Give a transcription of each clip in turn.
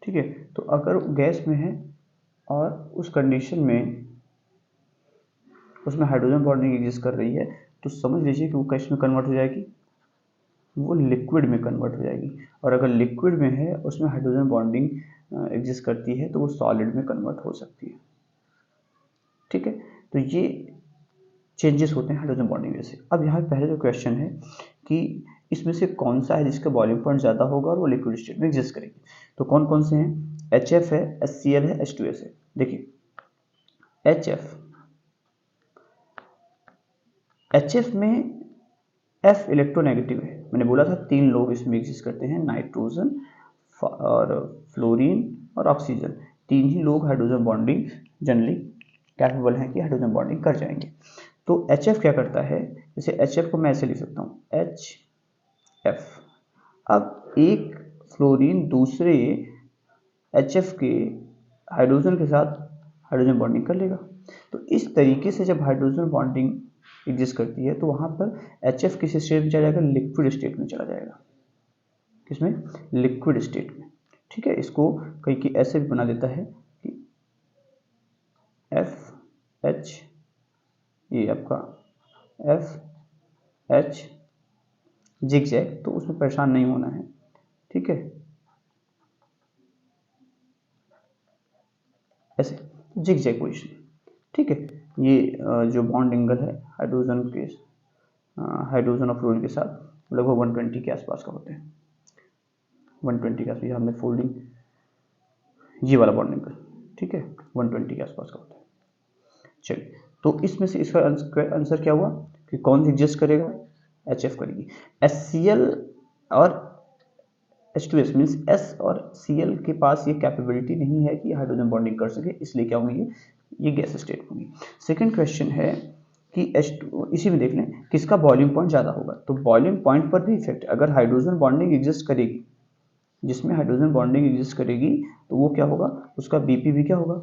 ठीक है। तो अगर गैस में है और उस कंडीशन में उसमें हाइड्रोजन बॉन्डिंग एग्जिस्ट कर रही है, तो समझ लीजिए कि वो कैसे में कन्वर्ट हो जाएगी, वो लिक्विड में कन्वर्ट हो जाएगी। और अगर लिक्विड में है उसमें हाइड्रोजन बॉन्डिंग एग्जिस्ट करती है तो वो सॉलिड में कन्वर्ट हो सकती है। ठीक है, तो ये चेंजेस होते हैं हाइड्रोजन बॉन्डिंग से। अब यहाँ पहले जो क्वेश्चन है कि इसमें से कौन सा है जिसका बॉइलिंग पॉइंट ज़्यादा होगा और वो लिक्विड स्टेट में एग्जिस्ट करेगी। तो कौन कौन से हैं, HF है, HCl है, H2S है। देखिए HF में F इलेक्ट्रोनेगेटिव है, मैंने बोला था 3 लोग इसमें एग्जिस्ट करते हैं, नाइट्रोजन और फ्लोरीन और ऑक्सीजन। 3 ही लोग हाइड्रोजन बॉन्डिंग जनरली कैपेबल हैं कि हाइड्रोजन बॉन्डिंग कर जाएंगे। तो HF क्या करता है, जैसे HF को मैं ऐसे लिख सकता हूँ HF। अब एक फ्लोरीन दूसरे HF के हाइड्रोजन के साथ हाइड्रोजन बॉन्डिंग कर लेगा। तो इस तरीके से जब हाइड्रोजन बॉन्डिंग एग्जिस्ट करती है तो वहाँ पर HF किस स्टेट में चला जाएगा, लिक्विड स्टेट में चला जाएगा। किसमें, लिक्विड स्टेट में। ठीक है, इसको कहीं की ऐसे भी बना देता है कि FH, ये आपका FH जिग जैग, तो उसमें परेशान नहीं होना है। ठीक है, ऐसे जिग जैग पोजिशन। ठीक है, ये जो बॉन्ड एंगल है हाइड्रोजन के हाइड्रोजन और फ्लोरीन के साथ लगभग 120 के आसपास का होते हैं। 120 के आसपास हमने फोल्डिंग, ये वाला बॉन्ड एंगल, ठीक है, 120 के आसपास का होता है। चलिए, तो इसमें से इसका आंसर क्या हुआ कि कौन एग्जिस्ट करेगा, HF करेगी। HCl और H2S मीन्स S और Cl के पास ये कैपेबिलिटी नहीं है कि हाइड्रोजन बॉन्डिंग कर सके, इसलिए क्या होंगी, ये गैस स्टेट होंगी। सेकंड क्वेश्चन है कि H2, इसी में देख लें किसका बॉइलिंग पॉइंट ज़्यादा होगा। तो बॉइलिंग पॉइंट पर भी इफेक्ट, अगर हाइड्रोजन बॉन्डिंग एग्जिस्ट करेगी, जिसमें हाइड्रोजन बॉन्डिंग एग्जिस्ट करेगी तो वो क्या होगा, उसका BP भी क्या होगा,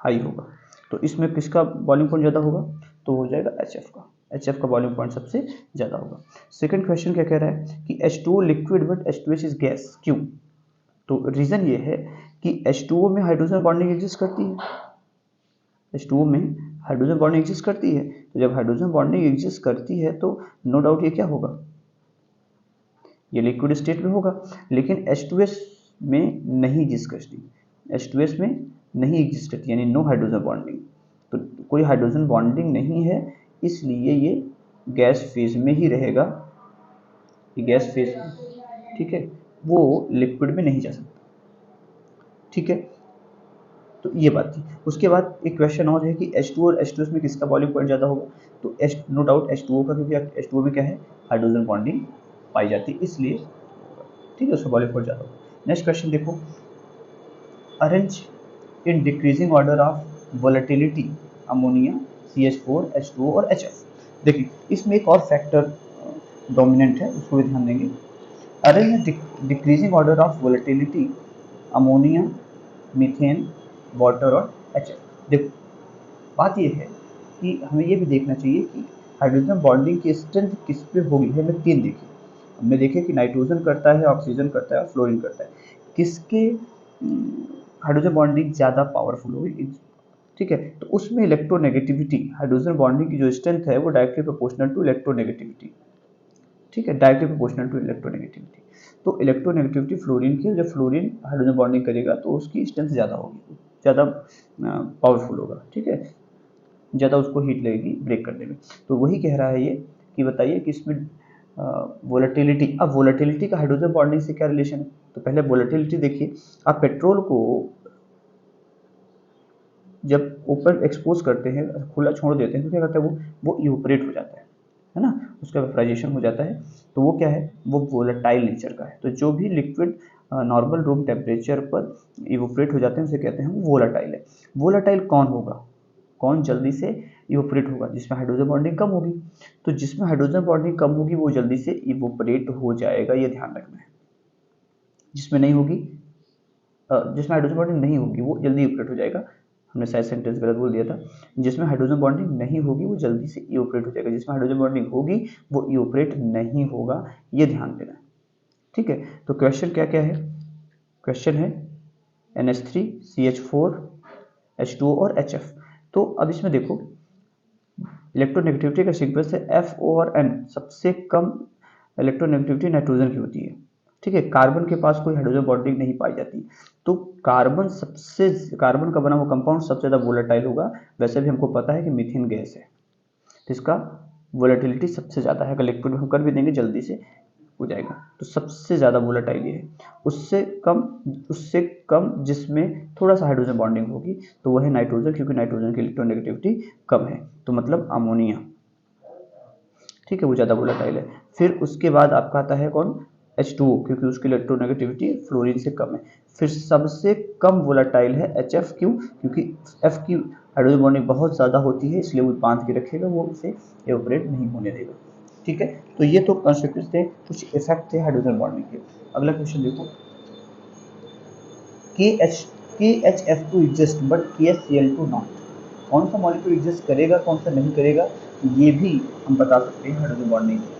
हाई होगा। तो इसमें किसका बॉइलिंग पॉइंट ज़्यादा होगा, तो हो जाएगा HF का। HF का बॉइलिंग पॉइंट सबसे ज़्यादा होगा। सेकंड क्वेश्चन क्या कह रहा है कि H2O liquid but H2S is gas, क्यों। तो रीज़न ये है कि H2O में हाइड्रोजन बॉन्डिंग एग्जिस्ट करती है, H2O में हाइड्रोजन बॉन्डिंग एग्जिस्ट करती है। तो जब हाइड्रोजन बॉन्डिंग एग्जिस्ट करती है तो नो डाउट ये क्या होगा, ये लिक्विड स्टेट में होगा। लेकिन H2S में नहीं एग्जिस्ट करती, H2S में नहीं एग्जिस्ट करती, यानी नो हाइड्रोजन बॉन्डिंग। तो कोई हाइड्रोजन बॉन्डिंग नहीं है, इसलिए ये गैस फेज में ही रहेगा, ये गैस फेज, ठीक है, वो लिक्विड में नहीं जा सकता। ठीक है, तो ये बात थी। उसके बाद एक क्वेश्चन और है कि H2 और H2S में किसका बॉइलिंग पॉइंट ज़्यादा होगा। तो नो डाउट H2O का, क्योंकि H2O में क्या है, हाइड्रोजन बॉन्डिंग पाई जाती है, इसलिए ठीक है उसका बॉइलिंग पॉइंट ज़्यादा होगा। नेक्स्ट क्वेश्चन देखो, arrange in decreasing order of volatility ammonia, CH4, H2O और HF। देखिए इसमें एक और फैक्टर डोमिनेंट है, उसको भी ध्यान देंगे। Arrange decreasing order of volatility ammonia, methane, water और HF। देखो बात ये है कि हमें ये भी देखना चाहिए कि हाइड्रोजन बॉन्डिंग की स्ट्रेंथ किस पे होगी। हमने 3 देखी, हमने देखे कि नाइट्रोजन करता है, ऑक्सीजन करता है और फ्लोरीन करता है। किसके हाइड्रोजन बॉन्डिंग ज़्यादा पावरफुल होगी, ठीक है। तो उसमें इलेक्ट्रोनेगेटिविटी, हाइड्रोजन बॉन्डिंग की जो स्ट्रेंथ है वो डायरेक्टली प्रोपोर्शनल टू इलेक्ट्रोनेगेटिविटी, ठीक है, डायरेक्टली प्रोपोर्शनल टू इलेक्ट्रोनेगेटिविटी। तो इलेक्ट्रोनेगेटिविटी फ्लोरीन की, जब फ्लोरीन हाइड्रोजन बॉन्डिंग करेगा तो उसकी स्ट्रेंथ ज़्यादा होगी, ज़्यादा पावरफुल होगा, ठीक है, ज़्यादा उसको हीट लगेगी ब्रेक करने में। तो वही कह रहा है ये कि बताइए कि इसमें वोलेटिलिटी, अब वोलेटिलिटी का हाइड्रोजन बॉन्डिंग से क्या रिलेशन है। तो पहले वोलेटिलिटी देखिए, आप पेट्रोल को जब ऊपर एक्सपोज करते हैं, खुला छोड़ देते हैं, तो क्या करता है, वो इवोपरेट हो जाता है ना, उसका वेपराइजेशन हो जाता है। तो वो क्या है, वो वोलेटाइल नेचर का है। तो जो भी लिक्विड नॉर्मल रूम टेम्परेचर पर इवोपरेट हो जाते हैं उसे कहते हैं वो वोलेटाइल है। वोलेटाइल कौन होगा, कौन जल्दी से इवोपरेट होगा, जिसमें हाइड्रोजन बॉन्डिंग कम होगी। तो जिसमें हाइड्रोजन बॉन्डिंग कम होगी वो जल्दी से इवोपरेट हो जाएगा, ये ध्यान रखना है। जिसमें नहीं होगी, जिसमें हाइड्रोजन बॉन्डिंग नहीं होगी वो जल्दी इवोपरेट हो जाएगा। हमने शायद सेंटेंस गलत बोल दिया था, जिसमें हाइड्रोजन बॉन्डिंग नहीं होगी वो जल्दी से इवोपरेट हो जाएगा, जिसमें हाइड्रोजन बॉन्डिंग होगी वो इवोपरेट नहीं होगा, ये ध्यान देना है। ठीक है, तो क्वेश्चन क्या क्या है, क्वेश्चन है NH3 CH4 H2O और HF। तो अब इसमें देखो इलेक्ट्रोनेगेटिविटी का सीक्वेंस है FO और N, सबसे कम इलेक्ट्रोनेगेटिविटी नाइट्रोजन की होती है। ठीक है, कार्बन के पास कोई हाइड्रोजन बॉन्डिंग नहीं पाई जाती, तो कार्बन का बना हुआ कंपाउंड सबसे ज़्यादा वोलेटाइल होगा। वैसे भी हमको पता है कि मीथेन गैस है, तो इसका वोलेटिलिटी सबसे ज़्यादा है। अगर लिक्विड में हम कर भी देंगे जल्दी से हो जाएगा, तो सबसे ज़्यादा वोलेटाइल ये है। उससे कम जिसमें थोड़ा सा हाइड्रोजन बॉन्डिंग होगी तो वह है नाइट्रोजन, क्योंकि नाइट्रोजन की इलेक्ट्रोनेगेटिविटी कम है, तो मतलब अमोनिया। ठीक है, वो ज़्यादा वोलेटाइल है। फिर उसके बाद आपका आता है कौन, H2O, क्योंकि उसकी इलेक्ट्रोनेगेटिविटी फ्लोरीन से कम है। फिर सबसे कम वोलेटाइल है HF, क्यों, क्योंकि F की हाइड्रोजन बॉन्डिंग बहुत ज़्यादा होती है, इसलिए वो बांध के रखेगा, वो उसे एवोपरेट नहीं होने देगा। ठीक है, तो ये तो कंसेप्ट थे, कुछ इफेक्ट थे हाइड्रोजन बॉन्डिंग के। अगला क्वेश्चन देखो, KHF2 exist but KHCl2 not. कौन सा मॉलिक्यूल एग्जिस्ट करेगा, कौन सा नहीं करेगा, ये भी हम बता सकते हैं हाइड्रोजन बॉन्डिंग से।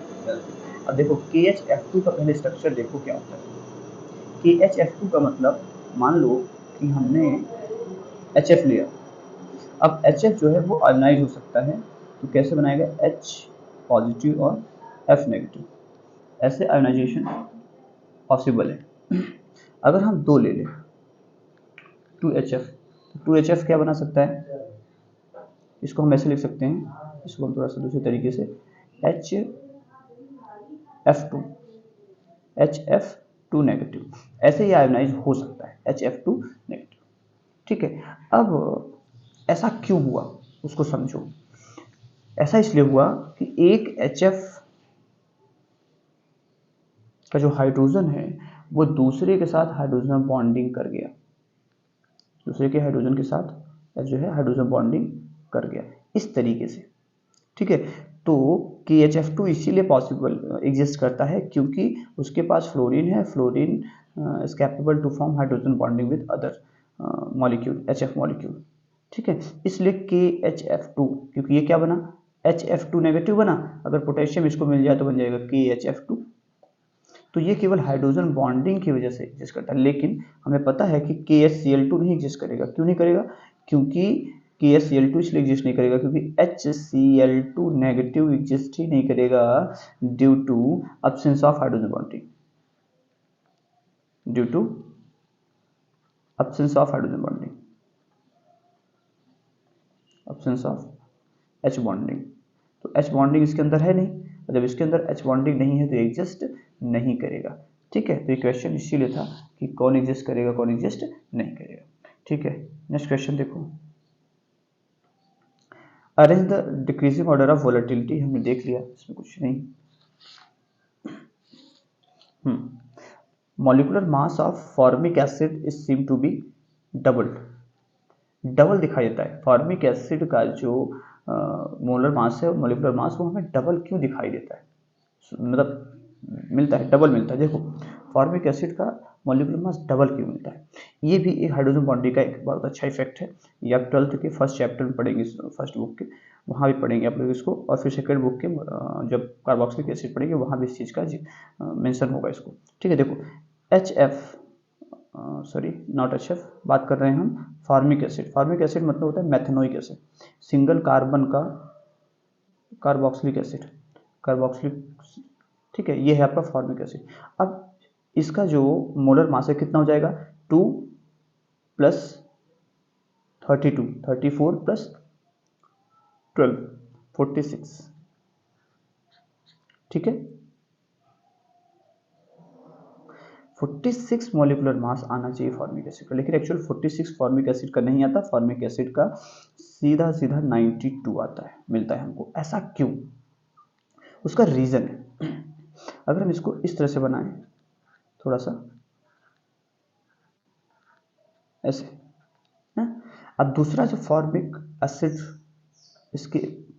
अब देखो KHF2 का पहले स्ट्रक्चर देखो क्या होता है। KHF2 का मतलब, मान लो कि हमने HF लिया, अब HF जो है वो आयोनाइज हो सकता है, तो कैसे बनाएगा, H पॉजिटिव और F नेगेटिव, ऐसे आयोनाइजेशन पॉसिबल है। अगर हम दो ले लें 2HF, तो 2HF क्या बना सकता है, इसको हम ऐसे लिख सकते हैं, इसको हम थोड़ा सा दूसरे तरीके से HF2 नेगेटिव, ऐसे ही आयोनाइज हो सकता है HF2 नेगेटिव। ठीक है, अब ऐसा क्यों हुआ उसको समझो। ऐसा इसलिए हुआ कि एक HF का जो हाइड्रोजन है वो दूसरे के साथ हाइड्रोजन बॉन्डिंग कर गया, दूसरे के हाइड्रोजन के साथ जो है हाइड्रोजन बॉन्डिंग कर गया इस तरीके से। ठीक है, तो KHF2 इसीलिए पॉसिबल एग्जिस्ट करता है क्योंकि उसके पास फ्लोरीन है, fluorine is capable to form hydrogen bonding with other molecule, HF molecule. ठीक है, इसलिए KHF2, क्योंकि ये क्या बना, HF2 नेगेटिव बना, अगर पोटेशियम इसको मिल जाए तो बन जाएगा KHF2। तो ये केवल हाइड्रोजन बॉन्डिंग की वजह से एग्जिस्ट करता है, लेकिन हमें पता है कि KHCl2 नहीं एग्जिस्ट करेगा। क्यों नहीं करेगा, क्योंकि KHCl2 इसलिए एग्जिस्ट नहीं करेगा क्योंकि HCl2 नेगेटिव एग्जिस्ट ही नहीं करेगा due to absence of hydrogen bonding, due to absence of hydrogen bonding, absence of H bonding. तो H बॉन्डिंग इसके अंदर है नहीं, और जब इसके अंदर H बॉन्डिंग नहीं है तो एग्जिस्ट नहीं करेगा। ठीक है, तो ये क्वेश्चन इसीलिए था कि कौन एग्जिस्ट करेगा कौन एग्जिस्ट नहीं करेगा। ठीक है, नेक्स्ट क्वेश्चन देखो, arrange the decreasing order of volatility, हमने देख लिया, इसमें कुछ नहीं। Molecular mass of formic acid is seem to be doubled, double दिखाई देता है। फॉर्मिक एसिड का जो मोलर मास है, मॉलिक्यूलर मास, वो हमें डबल क्यों दिखाई देता है, मतलब मिलता है, डबल मिलता है। देखो फॉर्मिक एसिड का मॉलिक्यूलर मास डबल क्यों मिलता है, ये भी एक हाइड्रोजन बॉन्डिंग का एक बहुत अच्छा इफेक्ट है। ये आप 12th के फर्स्ट चैप्टर में पढ़ेंगे, फर्स्ट बुक के, वहाँ भी पढ़ेंगे आप लोग इसको, और फिर सेकेंड बुक के जब कार्बोक्सिलिक एसिड पढ़ेंगे वहाँ भी इस चीज़ का मेंशन होगा इसको। ठीक है, देखो HF, सॉरी नॉट HF, बात कर रहे हैं हम फॉर्मिक एसिड। फॉर्मिक एसिड मतलब होता है मैथेनोइक एसिड, सिंगल कार्बन का कार्बोक्सिलिक एसिड, कार्बोक्सिलिक। ठीक है, ये है आपका फॉर्मिक एसिड। अब इसका जो मोलर मास है कितना हो जाएगा, 2 प्लस 32, 34 प्लस 12, 46। ठीक है, 46 मॉलिक्यूलर मास आना चाहिए फॉर्मिक एसिड का, लेकिन एक्चुअल 46 फॉर्मिक एसिड का नहीं आता, फॉर्मिक एसिड का सीधा सीधा 92 आता है, मिलता है हमको। ऐसा क्यों, उसका रीज़न है। अगर हम इसको इस तरह से बनाएं, थोड़ा सा ऐसे है, अब दूसरा जो फॉर्मिक एसिड इसके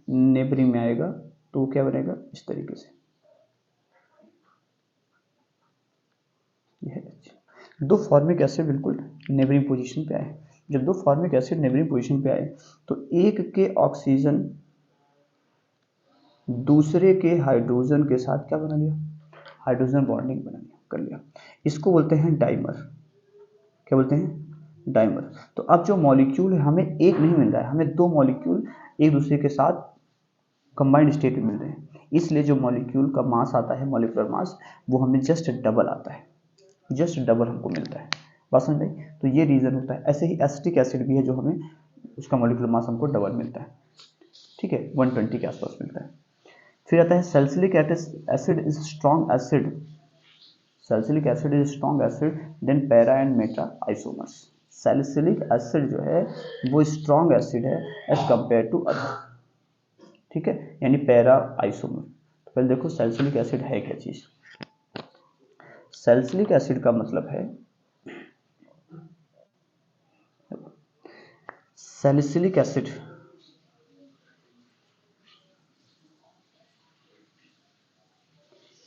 नेबरिंग में आएगा तो वो क्या बनेगा, इस तरीके से। यह दो फॉर्मिक एसिड बिल्कुल नेबरिंग पोजीशन पे आए। जब दो फॉर्मिक एसिड नेबरिंग पोजीशन पे आए तो एक के ऑक्सीजन दूसरे के हाइड्रोजन के साथ क्या बना लिया, हाइड्रोजन बॉन्डिंग बना लिया, कर लिया। इसको बोलते हैं डाइमर। क्या बोलते हैं, डाइमर। तो अब जो मॉलिक्यूल है हमें एक नहीं मिल रहा है, हमें दो मॉलिक्यूल एक दूसरे के साथ कंबाइंड स्टेट में मिल रहे हैं, इसलिए जो मॉलिक्यूल का मास आता है, मॉलिक्यूलर मास, वो हमें जस्ट डबल आता है, जस्ट डबल हमको मिलता है। बात समझ आई? तो ये रीज़न होता है। ऐसे ही एसिटिक एसिड भी है जो हमें उसका मॉलिक्यूलर मास हमको डबल मिलता है, ठीक है, 120 के आसपास मिलता है। फिर आता है salicylic acid is strong acid, salicylic acid is strong acid then para and meta isomers. Salicylic acid जो है वो स्ट्रॉन्ग एसिड है एज कंपेयर टू अदर, ठीक है, यानी पैरा आइसोमर। तो पहले देखो सैलिसिलिक एसिड है क्या चीज़। सैलिसिलिक एसिड का मतलब है, सैलिसिलिक एसिड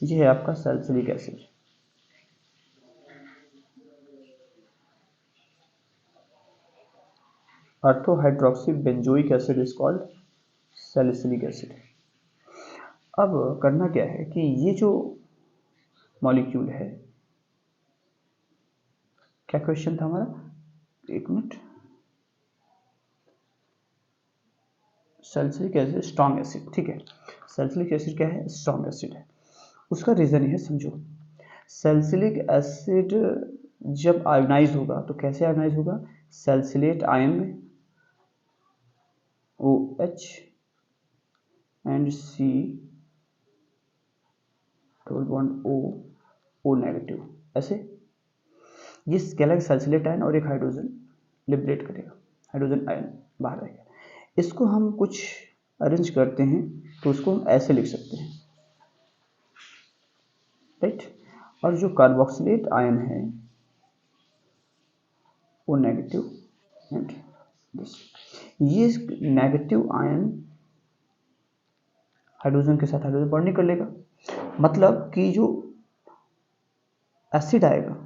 ये है आपका salicylic acid. Ortho hydroxy benzoic acid is called salicylic acid. अब करना क्या है कि ये जो मॉलिक्यूल है, क्या क्वेश्चन था हमारा, एक minute, salicylic acid strong acid, ठीक है, सैलिसिलिक एसिड क्या है, स्ट्रॉन्ग एसिड है। उसका रीज़न है, समझो, सैलिसिलिक एसिड जब आयोनाइज होगा तो कैसे आयोनाइज होगा, सैलिसिलेट आयन में OH and C double bond O negative, ऐसे ये कहलाएगा सैलिसिलेट आयन और एक हाइड्रोजन लिबरेट करेगा, हाइड्रोजन आयन बाहर आएगा। इसको हम कुछ अरेंज करते हैं तो उसको हम ऐसे लिख सकते हैं, राइट। और जो कार्बोक्सिलेट आयन है वो नेगेटिव एंड दिस, ये नेगेटिव आयन हाइड्रोजन के साथ हाइड्रोजन बॉन्डिंग कर लेगा, मतलब कि जो एसिड आएगा,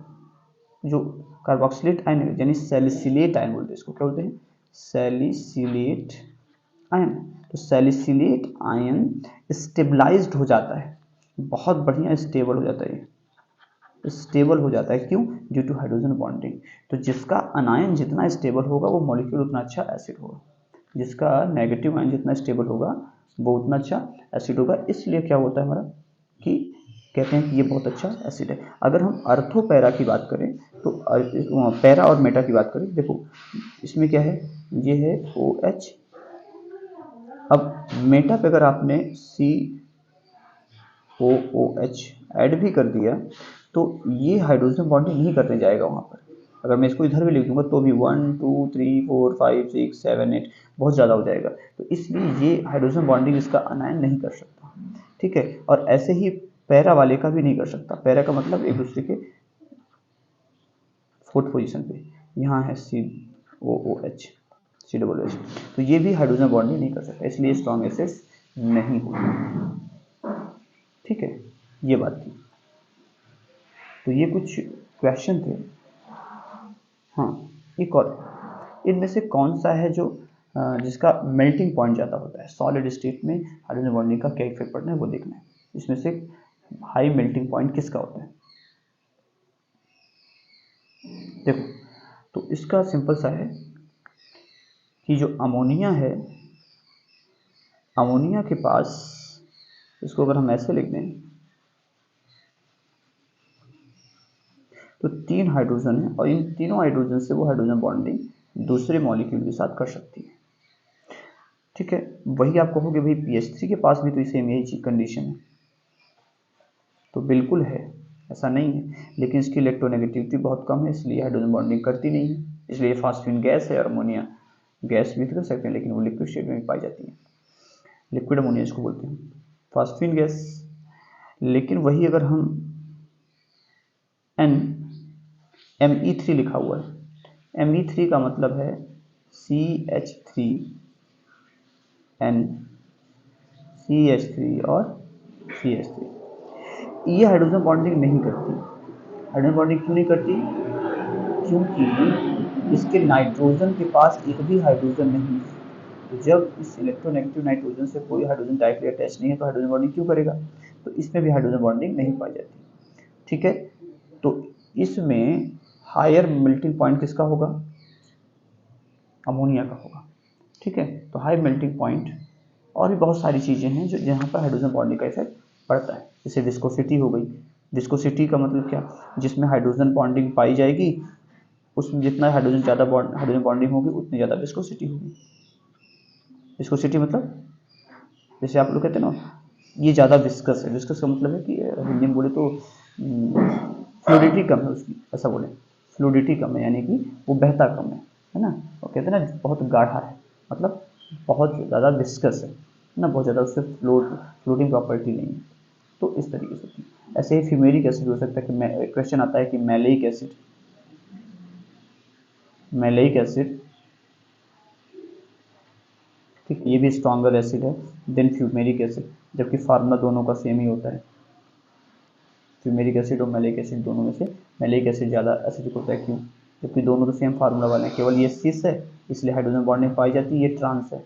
जो कार्बोक्सिलेट आयन है, यानी सैलिसिलेट आयन बोलते हैं इसको, क्या बोलते हैं, सैलिसिलेट आयन। तो सैलिसिलेट आयन स्टेबलाइज्ड हो जाता है, बहुत बढ़िया स्टेबल हो जाता है, स्टेबल हो जाता है, क्यों, ड्यू टू हाइड्रोजन बॉन्डिंग। तो जिसका अनायन जितना स्टेबल होगा वो मॉलिक्यूल उतना अच्छा एसिड होगा, जिसका नेगेटिव आयन जितना स्टेबल होगा वो उतना अच्छा एसिड होगा। इसलिए क्या होता है हमारा कि कहते हैं कि ये बहुत अच्छा एसिड है। अगर हम अर्थो पैरा की बात करें तो पैरा और मेटा की बात करें, देखो इसमें क्या है, ये है OH। अब मेटा पे अगर आपने COOH ऐड भी कर दिया तो ये हाइड्रोजन बॉन्डिंग नहीं करने जाएगा वहाँ पर। अगर मैं इसको इधर भी लिख दूंगा तो भी 1 2 3 4 5 6 7 8 बहुत ज़्यादा हो जाएगा, तो इसलिए ये हाइड्रोजन बॉन्डिंग इसका अनायन नहीं कर सकता, ठीक है। और ऐसे ही पैरा वाले का भी नहीं कर सकता, पैरा का मतलब एक दूसरे के फोर्थ पोजीशन पे, यहाँ है COOH COOH, तो ये भी हाइड्रोजन बॉन्डिंग नहीं कर सकता, इसलिए स्ट्रॉन्ग एसिड्स नहीं होते, ठीक है, ये बात थी। तो ये कुछ क्वेश्चन थे। हाँ, एक और, इनमें से कौन सा है जो जिसका मेल्टिंग पॉइंट ज़्यादा होता है, सॉलिड स्टेट में हाइड्रोजन बॉन्डिंग का क्या इफेक्ट पड़ना है वो देखना है। इसमें से हाई मेल्टिंग पॉइंट किसका होता है, देखो, तो इसका सिंपल सा है कि जो अमोनिया है, अमोनिया के पास, इसको अगर हम ऐसे लिख दें तो 3 हाइड्रोजन है और इन तीनों हाइड्रोजन से वो हाइड्रोजन बॉन्डिंग दूसरे मॉलिक्यूल के साथ कर सकती है, ठीक है। वही आप कहोगे भाई PH3 के पास भी तो सेम यही कंडीशन है, तो बिल्कुल है, ऐसा नहीं है, लेकिन इसकी इलेक्ट्रोनेगेटिविटी बहुत कम है, इसलिए हाइड्रोजन बॉन्डिंग करती नहीं है, इसलिए फास्फीन गैस है और अमोनिया गैस भी कर सकते हैं, लेकिन वो लिक्विड स्टेट में पाई जाती है, लिक्विड अमोनिया इसको बोलते हैं, फास्फीन गैस। लेकिन वही अगर हम Me3 लिखा हुआ है, Me3 का मतलब है CH3N CH3 और CH3, ये हाइड्रोजन बॉन्डिंग नहीं करती। हाइड्रोजन बॉन्डिंग क्यों नहीं करती, क्योंकि इसके नाइट्रोजन के पास एक भी हाइड्रोजन नहीं है, तो जब इस इलेक्ट्रोनेगेटिव नाइट्रोजन से कोई हाइड्रोजन डायरेक्टली अटैच नहीं है तो हाइड्रोजन बॉन्डिंग क्यों करेगा, तो इसमें भी हाइड्रोजन बॉन्डिंग नहीं पाई जाती, ठीक है। तो इसमें हायर मेल्टिंग पॉइंट किसका होगा, अमोनिया का होगा। ठीक है, तो हाई मेल्टिंग पॉइंट और भी बहुत सारी चीज़ें हैं जो जहाँ पर हाइड्रोजन बॉन्डिंग का इफेक्ट पड़ता है। जैसे विस्कोसिटी हो गई, विस्कोसिटी का मतलब क्या, जिसमें हाइड्रोजन बॉन्डिंग पाई जाएगी उसमें जितना हाइड्रोजन बॉन्डिंग होगी उतनी ज़्यादा विस्कोसिटी होगी। विस्कोसिटी मतलब जैसे आप लोग कहते हैं ना ये ज़्यादा विस्कस है, विस्कस का मतलब है कि हिंदी में बोले तो फ्लूडिटी कम है उसकी, ऐसा बोले फ्लूडिटी कम है यानी कि वो बहता कम है ना। और कहते हैं ना बहुत गाढ़ा है, मतलब बहुत ज़्यादा विस्कस है ना, बहुत ज़्यादा उससे फ्लोटिंग प्रॉपर्टी नहीं है। तो इस तरीके से होती है। ऐसे ही फ्यूमेरिक एसिड हो सकता है कि क्वेश्चन आता है कि मैलेइक एसिड, मैलेइक एसिड ठीक, ये भी स्ट्रॉन्गर एसिड है देन फ्यूमेरिक एसिड, जबकि फार्मूला दोनों का सेम ही होता है। फ्यूमेरिक एसिड और मैलेइक एसिड दोनों में से मैलेइक एसिड ज़्यादा एसिडिक होता है, क्यों, जबकि दोनों तो सेम फार्मूला वाले हैं, केवल ये सिस है इसलिए हाइड्रोजन बॉन्डिंग पाई जाती है, ये ट्रांस है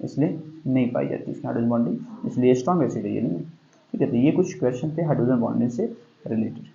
इसलिए नहीं पाई जाती इसमें हाइड्रोजन बॉन्डिंग, इसलिए स्ट्रॉन्ग एसिड है ये नहीं है। ठीक है, तो ये कुछ क्वेश्चन थे हाइड्रोजन बॉन्डिंग से रिलेटेड।